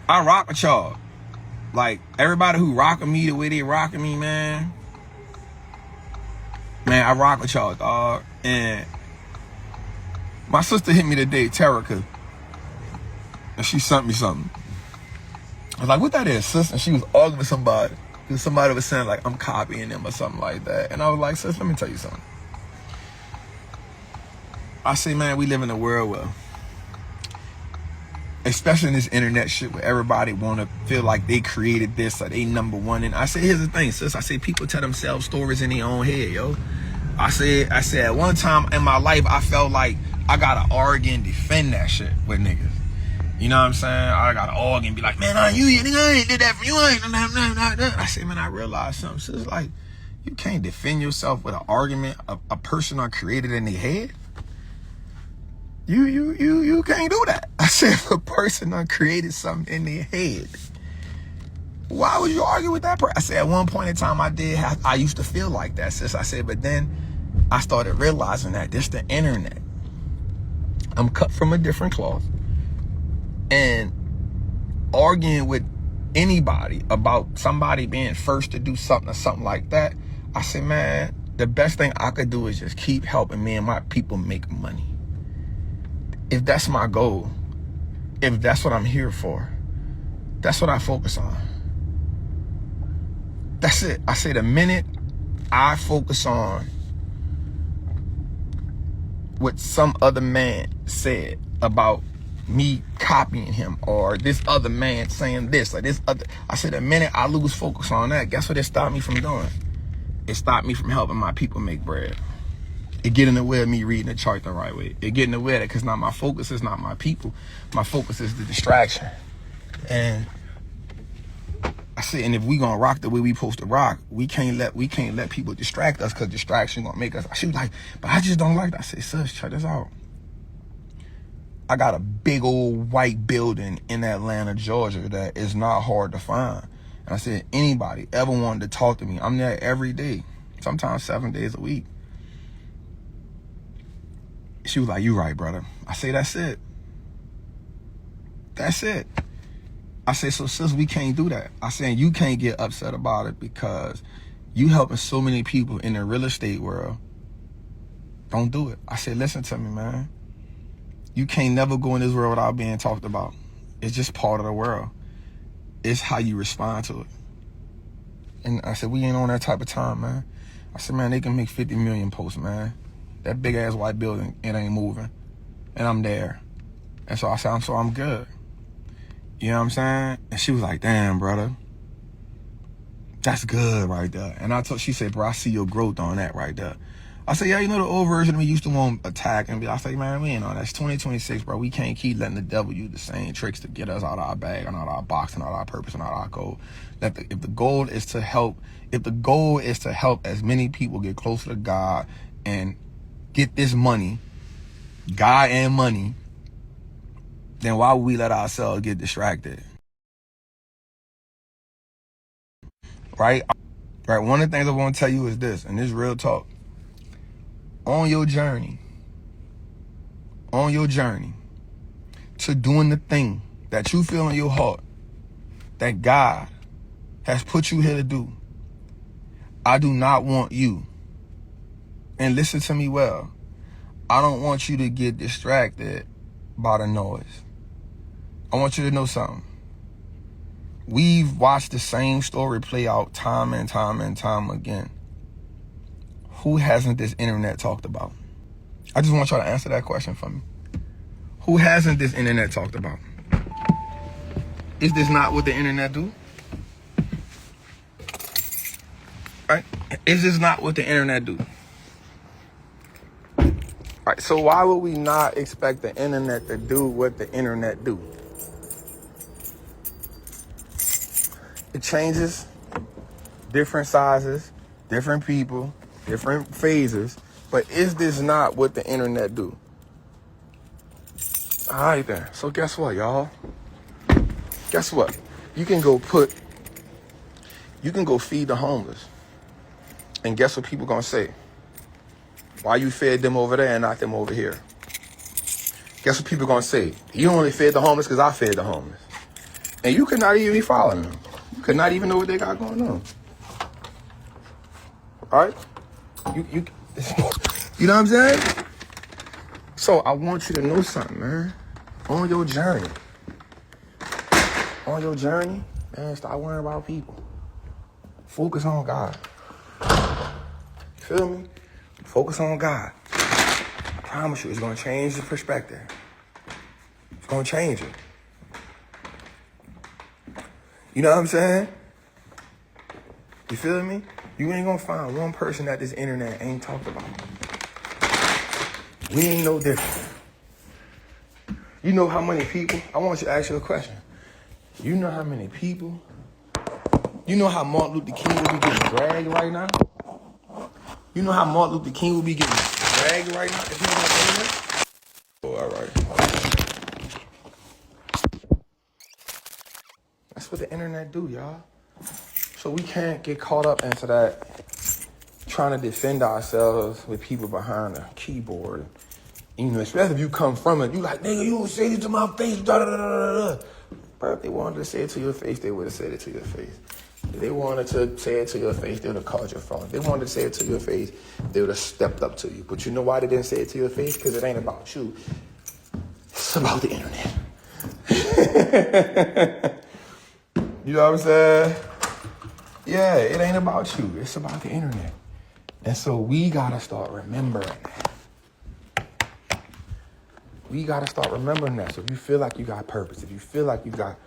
I rock with y'all. Like, everybody who rocking me the way they rocking me, man. Man, I rock with y'all, dog. And my sister hit me today, Terica. And she sent me something. I was like, what that is, sis? And she was arguing with somebody. Because somebody was saying, like, I'm copying them or something like that. And I was like, sis, let me tell you something. I say, man, we live in a world where, especially in this internet shit where everybody want to feel like they created this or they number one. And I say, here's the thing, sis. I say, people tell themselves stories in their own head, yo. I said, at one time in my life, I felt like I got to argue and defend that shit with niggas. You know what I'm saying? I got to argue and be like, man, you nigga, I ain't did that for you. I say, man, I realized something. So it's like, you can't defend yourself with an argument a person created in their head. You can't do that. I said, if a person created something in their head, why would you argue with that person? I said, at one point in time, I used to feel like that, sis. I said, but then I started realizing that this the internet. I'm cut from a different cloth. And arguing with anybody about somebody being first to do something or something like that, I said, man, the best thing I could do is just keep helping me and my people make money. If that's my goal, if that's what I'm here for, that's what I focus on. That's it. I say the minute I focus on what some other man said about me copying him or this other man saying this or this other, I said the minute I lose focus on that, guess what it stopped me from doing? It stopped me from helping my people make bread. It get in the way of me reading the chart the right way. It get in the way of that because now my focus is not my people. My focus is the distraction. And I said, and if we gonna rock the way we supposed to rock, we can't let people distract us because distraction gonna make us. She was like, but I just don't like that. I said, sis, check this out. I got a big old white building in Atlanta, Georgia that is not hard to find. And I said, anybody ever wanted to talk to me, I'm there every day, sometimes 7 days a week. She was like, you right, brother. I say, that's it. That's it. I say, so sis, we can't do that. I said, you can't get upset about it because you helping so many people in the real estate world. Don't do it. I said, listen to me, man. You can't never go in this world without being talked about. It's just part of the world. It's how you respond to it. And I said, we ain't on that type of time, man. I said, man, they can make 50 million posts, man. That big ass white building, it ain't moving. And I'm there. And so I said, I'm good. You know what I'm saying? And she was like, damn, brother. That's good right there. And she said, bro, I see your growth on that right there. I said, yeah, you know, the old version of me used to want to attack and be, I say, man, we ain't on that. It's 2026, bro. We can't keep letting the devil use the same tricks to get us out of our bag and out of our box and out of our purpose and out of our goal. If the goal is to help as many people get closer to God and get this money, God and money, then why would we let ourselves get distracted? Right? Right. One of the things I want to tell you is this, and this is real talk. On your journey to doing the thing that you feel in your heart that God has put you here to do, I do not want you, and listen to me well, I don't want you to get distracted by the noise. I want you to know something. We've watched the same story play out time and time and time again. Who hasn't this internet talked about? I just want y'all to answer that question for me. Who hasn't this internet talked about? Is this not what the internet do? Right? Is this not what the internet do? Right, so why would we not expect the internet to do what the internet do? It changes, different sizes, different people, different phases, but is this not what the internet do? All right then. So guess what, y'all? Guess what? You can go feed the homeless. And guess what people gonna say? Why you fed them over there and not them over here? Guess what people gonna say? You only fed the homeless because I fed the homeless. And you could not even be following them. You could not even know what they got going on. All right? You know what I'm saying? So I want you to know something, man. On your journey, man, stop worrying about people. Focus on God. You feel me? Focus on God. I promise you, it's going to change the perspective. It's going to change it. You know what I'm saying? You feel me? You ain't going to find one person that this internet ain't talked about. We ain't no different. You know how many people, I want you to ask you a question. You know how many people, you know how Martin Luther King would be getting dragged right now? You know how Martin Luther King would be getting dragged right now if he was on the internet? Oh, all right. That's what the internet do, y'all. So we can't get caught up into that trying to defend ourselves with people behind a keyboard. You know, especially if you come from it, you like, nigga, you don't say this to my face, da da da da da. But if they wanted to say it to your face, they would have said it to your face. If they wanted to say it to your face, they would have called your phone. If they wanted to say it to your face, they would have stepped up to you. But you know why they didn't say it to your face? Because it ain't about you. It's about the internet. You know what I'm saying? Yeah, it ain't about you. It's about the internet. And so we got to start remembering that. We got to start remembering that. So if you feel like you got purpose, if you feel like you got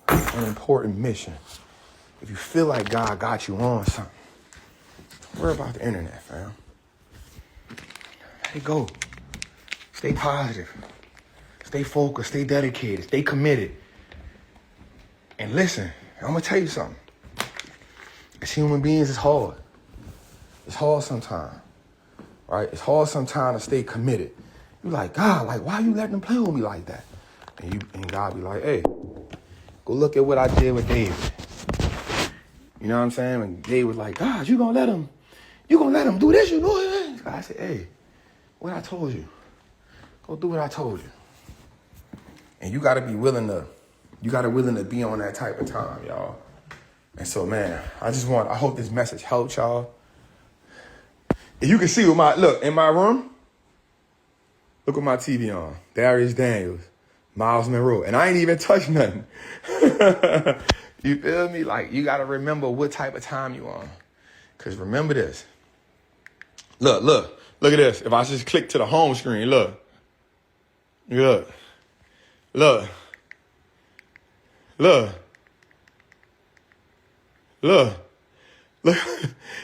an important mission, if you feel like God got you on something, don't worry about the internet, fam. Hey, go. Stay positive. Stay focused. Stay dedicated. Stay committed. And listen, I'm going to tell you something. As human beings, it's hard. It's hard sometimes. Right? It's hard sometimes to stay committed. You're like, God, like, why you letting them play with me like that? And God be like, hey, go look at what I did with David. You know what I'm saying? And David was like, God, you gonna let him do this, you know it? I said, hey, what I told you. Go do what I told you. And you gotta be willing to be on that type of time, y'all. And so, man, I hope this message helped y'all. If you can see in my room, look at my TV on. Darius Daniels, Miles Monroe. And I ain't even touched nothing. You feel me? Like, you got to remember what type of time you on. Because remember this. Look at this. If I just click to the home screen, look.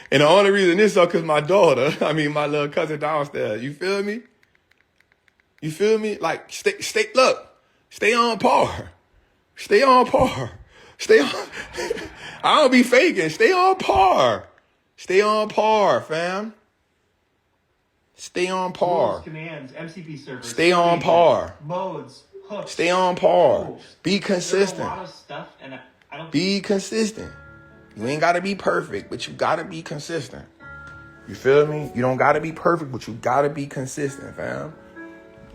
And the only reason this is because my daughter, my little cousin downstairs, you feel me? Like, stay on par. Stay on par. I don't be faking. Stay on par. Stay on par, fam. Stay on par. Rules, commands, MCP servers. Stay on par. Modes, hooks. Stay on par. Rules. Be consistent. There's a lot of stuff, and I don't. Be consistent. You ain't got to be perfect, but you got to be consistent. You feel me? You don't got to be perfect, but you got to be consistent, fam.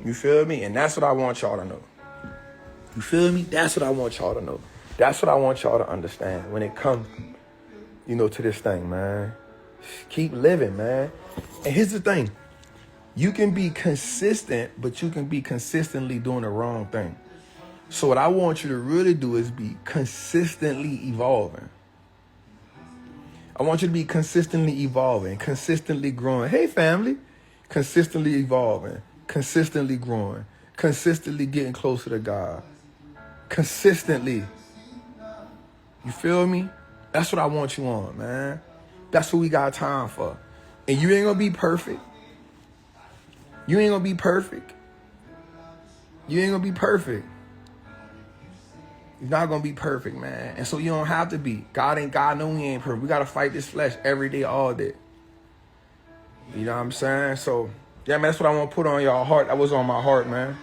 You feel me? And that's what I want y'all to know. You feel me? That's what I want y'all to know. That's what I want y'all to understand when it comes, to this thing, man. Just keep living, man. And here's the thing. You can be consistent, but you can be consistently doing the wrong thing. So what I want you to really do is be consistently evolving. I want you to be consistently evolving, consistently growing. Hey, family. Consistently evolving, consistently growing, consistently getting closer to God. Consistently. You feel me? That's what I want you on, man. That's what we got time for. And you ain't going to be perfect. You ain't going to be perfect. You ain't going to be perfect. You're not going to be perfect, man. And so you don't have to be. God know we ain't perfect. We got to fight this flesh every day, all day. You know what I'm saying? So, yeah, man, that's what I want to put on y'all heart. That was on my heart, man.